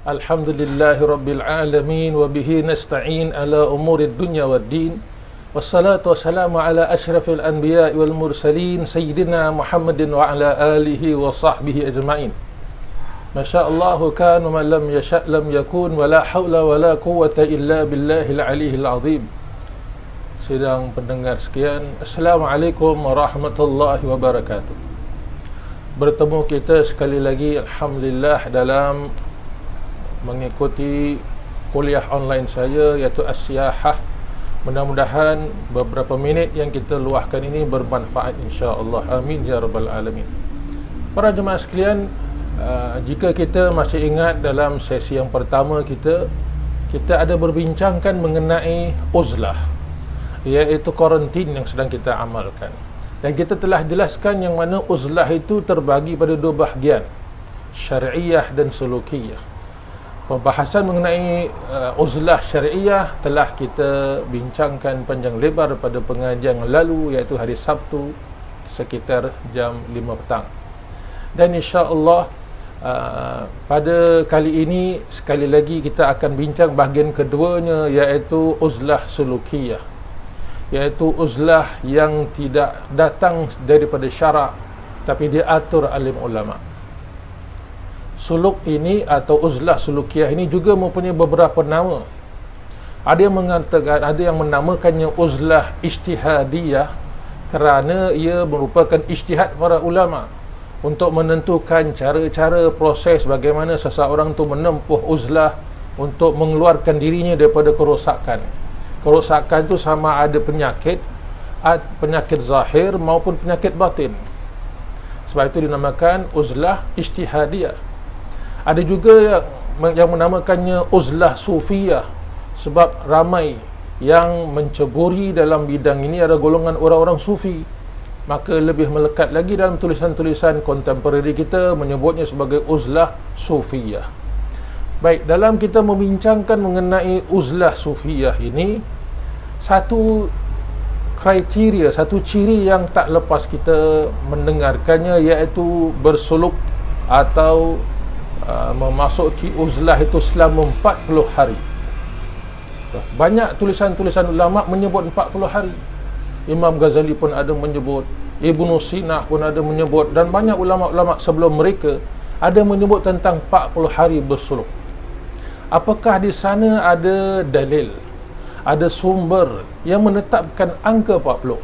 Alhamdulillahi Rabbil Alamin wa bihi nasta'in ala umuri dunya wad din. Wassalatu wassalamu ala asyrafil anbiya'i wal mursalin sayyidina Muhammadin wa ala alihi wa sahbihi ajma'in. Masyaallahu kan wa man lam yasha' lam yakun wa la hawla wa la quwwata illa billahil aliyyil azim. Sidang pendengar sekian, Assalamualaikum warahmatullahi wabarakatuh. Bertemu kita sekali lagi alhamdulillah dalam mengikuti kuliah online saya, iaitu As-Siyahah. Mudah-mudahan beberapa minit yang kita luahkan ini bermanfaat insya-Allah. Amin ya rabbal alamin. Para jemaah sekalian, jika kita masih ingat dalam sesi yang pertama kita ada berbincangkan mengenai uzlah, iaitu karantin yang sedang kita amalkan. Dan kita telah jelaskan yang mana uzlah itu terbagi pada dua bahagian, syariah dan sulukiyah. Pembahasan mengenai uzlah syariah telah kita bincangkan panjang lebar pada pengajian yang lalu, iaitu hari Sabtu sekitar jam 5 petang. Dan insya-Allah pada kali ini sekali lagi kita akan bincang bahagian keduanya, iaitu uzlah sulukiyah, iaitu uzlah yang tidak datang daripada syarak tapi diatur alim ulama. Suluk ini atau uzlah sulukiyah ini juga mempunyai beberapa nama. Ada yang mengatakan, ada yang menamakannya uzlah ijtihadiyah kerana ia merupakan ijtihad para ulama untuk menentukan cara-cara proses bagaimana seseorang itu menempuh uzlah untuk mengeluarkan dirinya daripada kerosakan. Kerosakan itu sama ada penyakit zahir maupun penyakit batin. Sebab itu dinamakan uzlah ijtihadiyah. Ada juga yang menamakannya uzlah sufiyah, sebab ramai yang menceburi dalam bidang ini adalah golongan orang-orang sufi. Maka lebih melekat lagi dalam tulisan-tulisan kontemporari kita menyebutnya sebagai uzlah sufiyah. Baik, dalam kita membincangkan mengenai uzlah sufiyah ini, satu kriteria, satu ciri yang tak lepas kita mendengarkannya, iaitu bersuluk atau memasuki uzlah itu selama 40 hari. Banyak tulisan-tulisan ulama menyebut 40 hari. Imam Ghazali pun ada menyebut, Ibnu Sina pun ada menyebut, dan banyak ulama-ulama sebelum mereka ada menyebut tentang 40 hari bersuluk. Apakah di sana ada dalil, ada sumber yang menetapkan angka 40?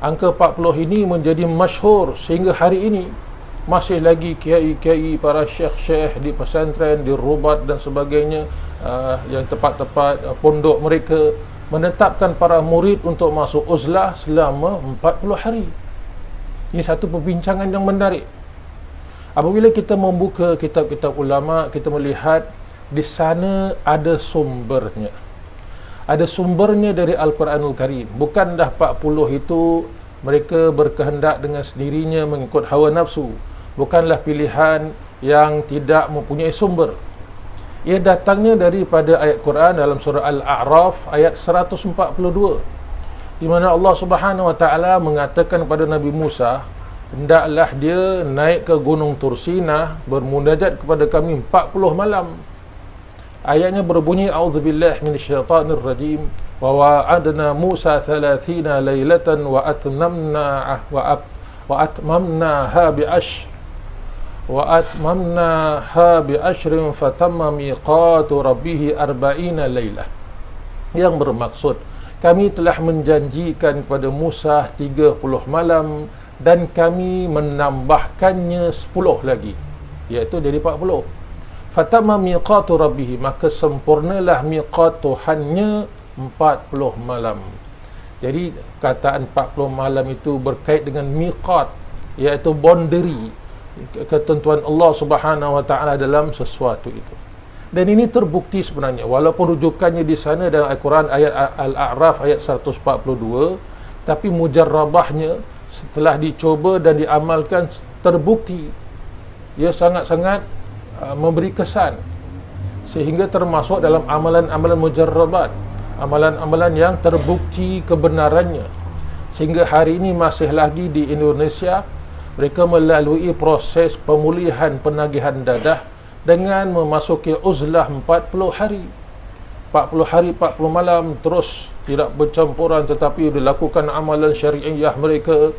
Angka 40 ini menjadi masyhur sehingga hari ini. Masih lagi kiai-kiai, para syekh-syekh di pesantren, di rubat dan sebagainya, yang tepat-tepat pondok mereka menetapkan para murid untuk masuk uzlah selama 40 hari. Ini satu perbincangan yang menarik. Apabila kita membuka kitab-kitab ulama, kita melihat di sana ada sumbernya. Ada sumbernya dari Al-Quranul Karim. Bukan dah 40 itu mereka berkehendak dengan sendirinya mengikut hawa nafsu. Bukanlah pilihan yang tidak mempunyai sumber. Ia datangnya daripada ayat Quran dalam surah Al-A'raf ayat 142, di mana Allah Subhanahu wa taala mengatakan kepada Nabi Musa, hendaklah dia naik ke gunung Tursinah bermunajat kepada kami 40 malam. Ayatnya berbunyi, a'udzubillahi minasyaitanir rajim, wa wa'adna Musa 30 lailatan wa atmamnaha bi ashrin fatamma miqatu rabbih 40 lailah. Yang bermaksud, kami telah menjanjikan kepada Musa 30 malam dan kami menambahkannya 10 lagi, iaitu jadi 40. Fatamma miqatu rabbih, maka sempurnalah miqat Tuhannya 40 malam. Jadi kataan 40 malam itu berkait dengan miqat, iaitu boundary, ketentuan Allah Subhanahu wa taala dalam sesuatu itu. Dan ini terbukti sebenarnya, walaupun rujukannya di sana dalam Al-Quran ayat Al-A'raf ayat 142, tapi mujarrabahnya setelah dicoba dan diamalkan terbukti ia sangat-sangat memberi kesan, sehingga termasuk dalam amalan-amalan mujarrabat, amalan-amalan yang terbukti kebenarannya. Sehingga hari ini masih lagi di Indonesia mereka melalui proses pemulihan penagihan dadah dengan memasuki uzlah 40 hari. 40 hari 40 malam terus tidak bercampuran, tetapi dilakukan amalan syariah mereka,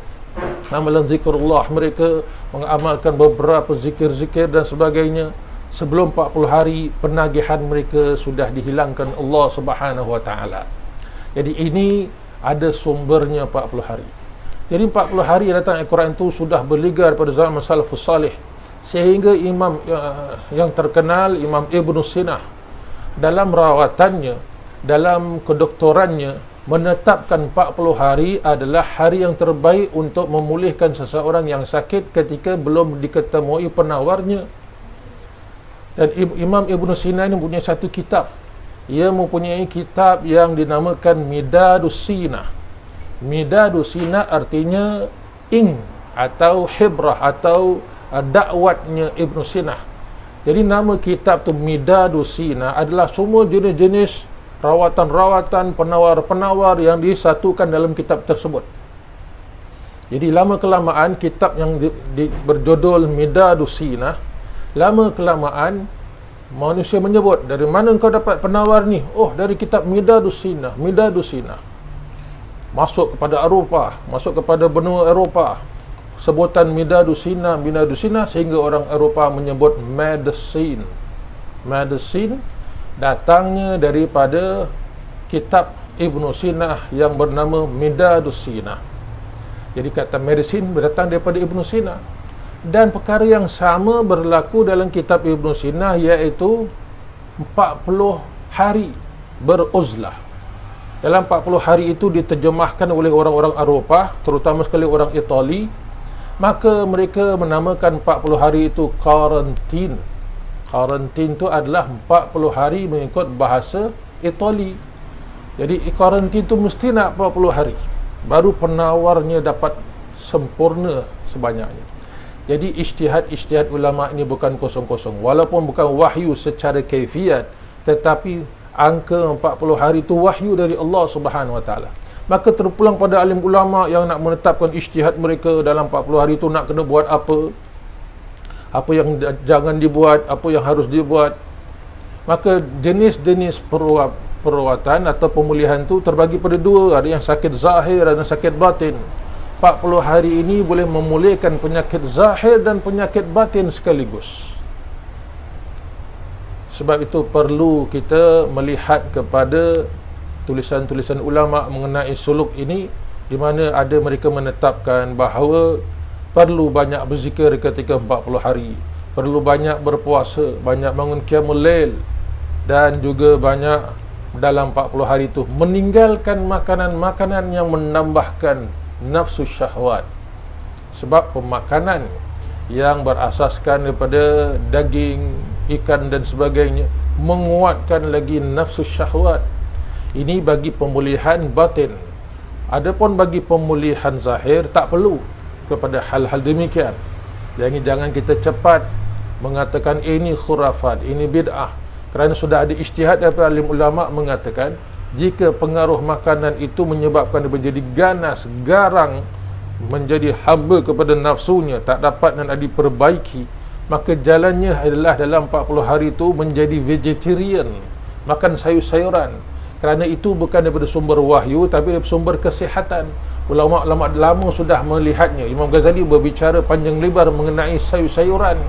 amalan zikrullah mereka, mengamalkan beberapa zikir-zikir dan sebagainya. Sebelum 40 hari penagihan mereka sudah dihilangkan Allah Subhanahu wa taala. Jadi ini ada sumbernya 40 hari. Jadi 40 hari datang Al-Quran itu sudah berligar pada zaman salafus salih, sehingga imam yang terkenal Imam Ibn Sinah dalam rawatannya, dalam kedoktorannya menetapkan 40 hari adalah hari yang terbaik untuk memulihkan seseorang yang sakit ketika belum diketemui penawarnya. Dan Imam Ibn Sina ini mempunyai satu kitab. Ia mempunyai kitab yang dinamakan Midadus Sina. Midadus Sina artinya ink atau hibrah atau dakwatnya Ibn Sina. Jadi nama kitab tu Midadus Sina adalah semua jenis-jenis rawatan-rawatan, penawar-penawar yang disatukan dalam kitab tersebut. Jadi lama kelamaan kitab yang berjudul Midadus Sina, lama kelamaan manusia menyebut, dari mana engkau dapat penawar ni? Oh, dari kitab Midadus Sina. Midadus Sina masuk kepada Eropah, masuk kepada benua Eropah, sebutan Midadus Sina, Midadus Sina, sehingga orang Eropah menyebut medicine. Medicine datangnya daripada kitab Ibn Sina yang bernama Midadus Sina. Jadi kata medicine datang daripada Ibn Sina. Dan perkara yang sama berlaku dalam kitab Ibn Sina, iaitu 40 hari beruzlah. Dalam 40 hari itu diterjemahkan oleh orang-orang Eropah, terutama sekali orang Itali. Maka mereka menamakan 40 hari itu karantin. Karantin itu adalah 40 hari mengikut bahasa Itali. Jadi karantin itu mesti nak 40 hari baru penawarnya dapat sempurna sebanyaknya. Jadi ijtihad ulama ini bukan kosong-kosong. Walaupun bukan wahyu secara kaifiat, tetapi angka 40 hari itu wahyu dari Allah Subhanahu wa taala. Maka terpulang pada alim ulama yang nak menetapkan ijtihad mereka dalam 40 hari itu nak kena buat apa yang jangan dibuat, apa yang harus dibuat. Maka jenis-jenis perawatan atau pemulihan itu terbagi pada dua, ada yang sakit zahir, ada yang sakit batin. 40 hari ini boleh memulihkan penyakit zahir dan penyakit batin sekaligus. Sebab itu perlu kita melihat kepada tulisan-tulisan ulama mengenai suluk ini, di mana ada mereka menetapkan bahawa perlu banyak berzikir ketika 40 hari, perlu banyak berpuasa, banyak bangun qiyamul lail, dan juga banyak dalam 40 hari itu meninggalkan makanan-makanan yang menambahkan nafsu syahwat. Sebab pemakanan yang berasaskan daripada daging, ikan dan sebagainya menguatkan lagi nafsu syahwat. Ini bagi pemulihan batin. Adapun bagi pemulihan zahir tak perlu kepada hal-hal demikian. Jadi jangan kita cepat mengatakan ini khurafat, ini bid'ah, kerana sudah ada ijtihad daripada alim ulama mengatakan jika pengaruh makanan itu menyebabkan dia menjadi ganas, garang, menjadi hamba kepada nafsunya, tak dapat dan diperbaiki, maka jalannya adalah dalam 40 hari itu menjadi vegetarian, makan sayur-sayuran. Kerana itu bukan daripada sumber wahyu, tapi daripada sumber kesihatan. Ulama-ulama lama sudah melihatnya. Imam Ghazali berbicara panjang lebar mengenai sayur-sayuran.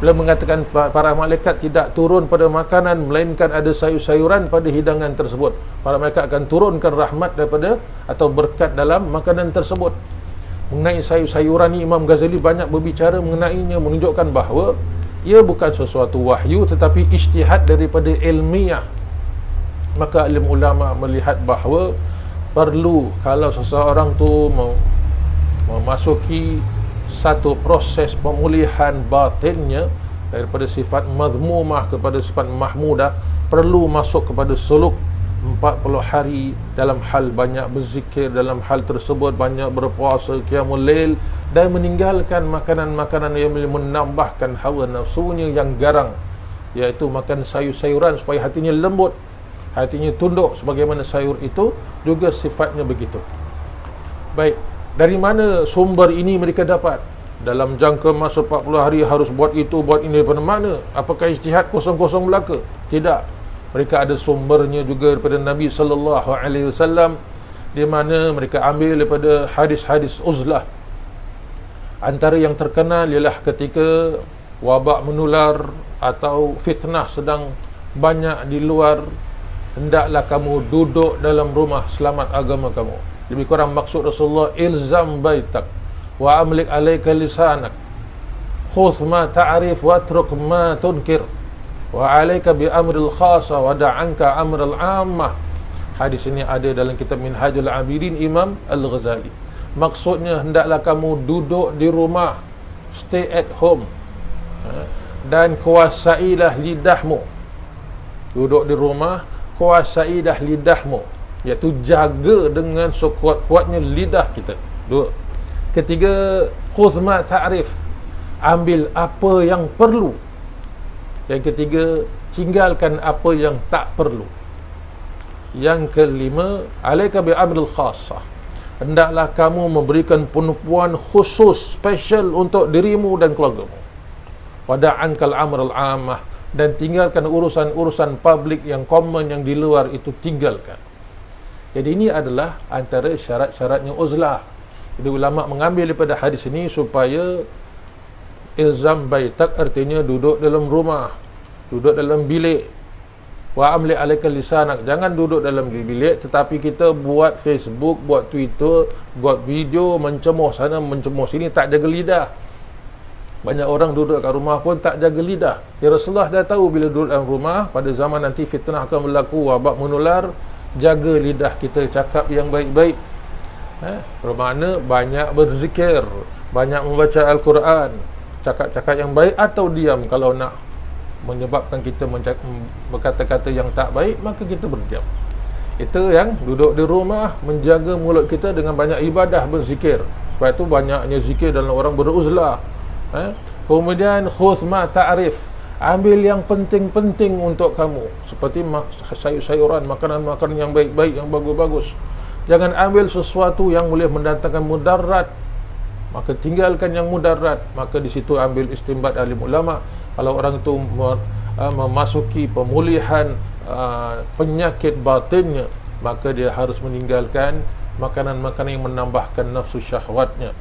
Beliau mengatakan para malaikat tidak turun pada makanan, melainkan ada sayur-sayuran pada hidangan tersebut. Para malaikat akan turunkan rahmat daripada atau berkat dalam makanan tersebut. Mengenai sayur-sayuran ni Imam Ghazali banyak berbicara mengenainya, menunjukkan bahawa ia bukan sesuatu wahyu tetapi ijtihad daripada ilmiah. Maka alim ulama melihat bahawa perlu, kalau seseorang tu memasuki satu proses pemulihan batinnya daripada sifat madhmumah kepada sifat mahmudah, perlu masuk kepada suluk 40 hari dalam hal banyak berzikir, dalam hal tersebut banyak berpuasa, qiyamul lail, dan meninggalkan makanan-makanan yang menambahkan hawa nafsunya yang garang, iaitu makan sayur-sayuran supaya hatinya lembut, hatinya tunduk sebagaimana sayur itu juga sifatnya begitu. Baik, dari mana sumber ini mereka dapat? dalam jangka masa 40 hari harus buat itu, buat ini. Daripada mana? Apakah ijtihad kosong-kosong belaka? Tidak. Mereka ada sumbernya juga daripada Nabi sallallahu alaihi wasallam, di mana mereka ambil daripada hadis-hadis uzlah. Antara yang terkenal ialah ketika wabak menular atau fitnah sedang banyak di luar, hendaklah kamu duduk dalam rumah selamat agama kamu. Lebih kurang maksud Rasulullah, ilzam baitak wa amlik alaika lisanak, khudh ma ta'rif wa atruk ma tunkir, wa alaika bi amril khasa wa da'anka amril ammah. Hadis ini ada dalam kitab Minhajul Abidin Imam Al-Ghazali. Maksudnya, hendaklah kamu duduk di rumah, stay at home, dan kuasailah lidahmu. Duduk di rumah, kuasailah lidahmu, iaitu jaga dengan sekuat-kuatnya lidah kita. Dua. Ketiga, khudh ma ta'rif, ambil apa yang perlu. Yang ketiga, tinggalkan apa yang tak perlu. Yang kelima, alaika bi amril khassah, hendaklah kamu memberikan penumpuan khusus, special untuk dirimu dan keluargamu. Wada'ankal amral ammah, dan tinggalkan urusan-urusan publik yang common, yang di luar itu tinggalkan. Jadi ini adalah antara syarat-syaratnya uzlah. Jadi ulama mengambil daripada hadis ini supaya ilzam baitak artinya duduk dalam rumah, duduk dalam bilik. Wa amli alaika lisanak, jangan duduk dalam bilik tetapi kita buat Facebook, buat Twitter, buat video, mencemoh sana mencemoh sini, tak jaga lidah. Banyak orang duduk kat rumah pun tak jaga lidah. Ya, Rasulullah dah tahu bila duduk dalam rumah pada zaman nanti fitnah akan berlaku, wabak menular. Jaga lidah kita, cakap yang baik-baik. Bermakna banyak berzikir, banyak membaca Al-Quran, cakap-cakap yang baik, atau diam kalau nak menyebabkan kita berkata-kata yang tak baik, maka kita berdiam. Itu yang duduk di rumah, menjaga mulut kita dengan banyak ibadah, berzikir. Sebab itu banyaknya zikir dalam orang beruzlah. Kemudian khudh ma ta'rif, ambil yang penting-penting untuk kamu, seperti sayur-sayuran, makanan-makanan yang baik-baik, yang bagus-bagus. Jangan ambil sesuatu yang boleh mendatangkan mudarat, maka tinggalkan yang mudarat. Maka di situ ambil istinbat alim ulama. Kalau orang itu memasuki pemulihan penyakit batinnya, maka dia harus meninggalkan makanan-makanan yang menambahkan nafsu syahwatnya.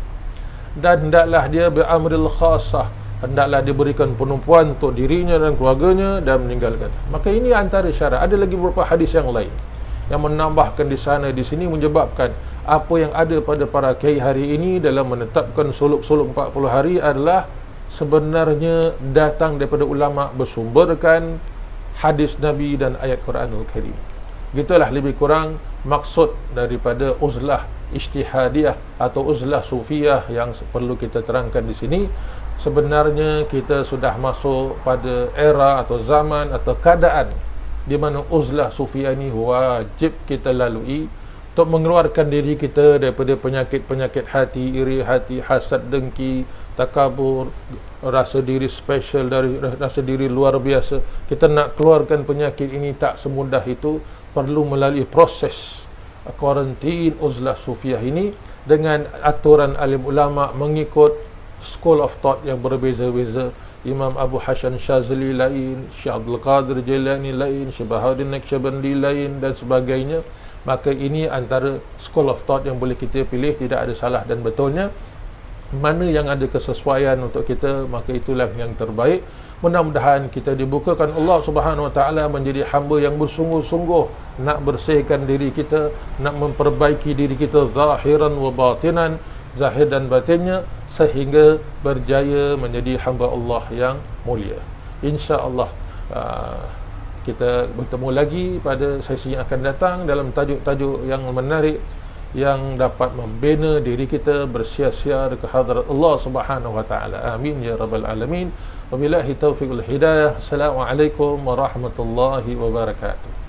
Dan hendaklah dia beramril khasah, hendaklah diberikan penumpuan untuk dirinya dan keluarganya, dan meninggalkan. Maka ini antara syarat. Ada lagi beberapa hadis yang lain yang menambahkan di sana di sini, menyebabkan apa yang ada pada para kiai hari ini dalam menetapkan suluk-suluk 40 hari adalah sebenarnya datang daripada ulama bersumberkan hadis Nabi dan ayat Quranul Karim. Gitulah lebih kurang maksud daripada uzlah ijtihadiyah atau uzlah sufiyah yang perlu kita terangkan di sini. Sebenarnya kita sudah masuk pada era atau zaman atau keadaan di mana uzlah sufiyah ini wajib kita lalui untuk mengeluarkan diri kita daripada penyakit-penyakit hati, iri hati, hasad, dengki, takabur, rasa diri special, dari rasa diri luar biasa. Kita nak keluarkan penyakit ini tak semudah itu, perlu melalui proses kuarantin uzlah sufiyah ini dengan aturan alim ulama, mengikut school of thought yang berbeza-beza. Imam Abu Hasan Syazali lain, Syekh Abdul Qadir Jailani lain, Syekh Bahaduddin Naqsyabandi lain, dan sebagainya. Maka ini antara school of thought yang boleh kita pilih, tidak ada salah dan betulnya. Mana yang ada kesesuaian untuk kita, maka itulah yang terbaik. Mudah-mudahan kita dibukakan Allah Subhanahu Wa Taala menjadi hamba yang bersungguh-sungguh nak bersihkan diri kita, nak memperbaiki diri kita zahiran wa batinan, zahir dan batinnya, sehingga berjaya menjadi hamba Allah yang mulia. InsyaAllah kita bertemu lagi pada sesi yang akan datang dalam tajuk-tajuk yang menarik yang dapat membina diri kita bersiar-siar ke hadirat Allah Subhanahu Wa Taala. Amin ya rabbal alamin. Wabillahi taufiq wal hidayah. Assalamualaikum warahmatullahi wabarakatuh.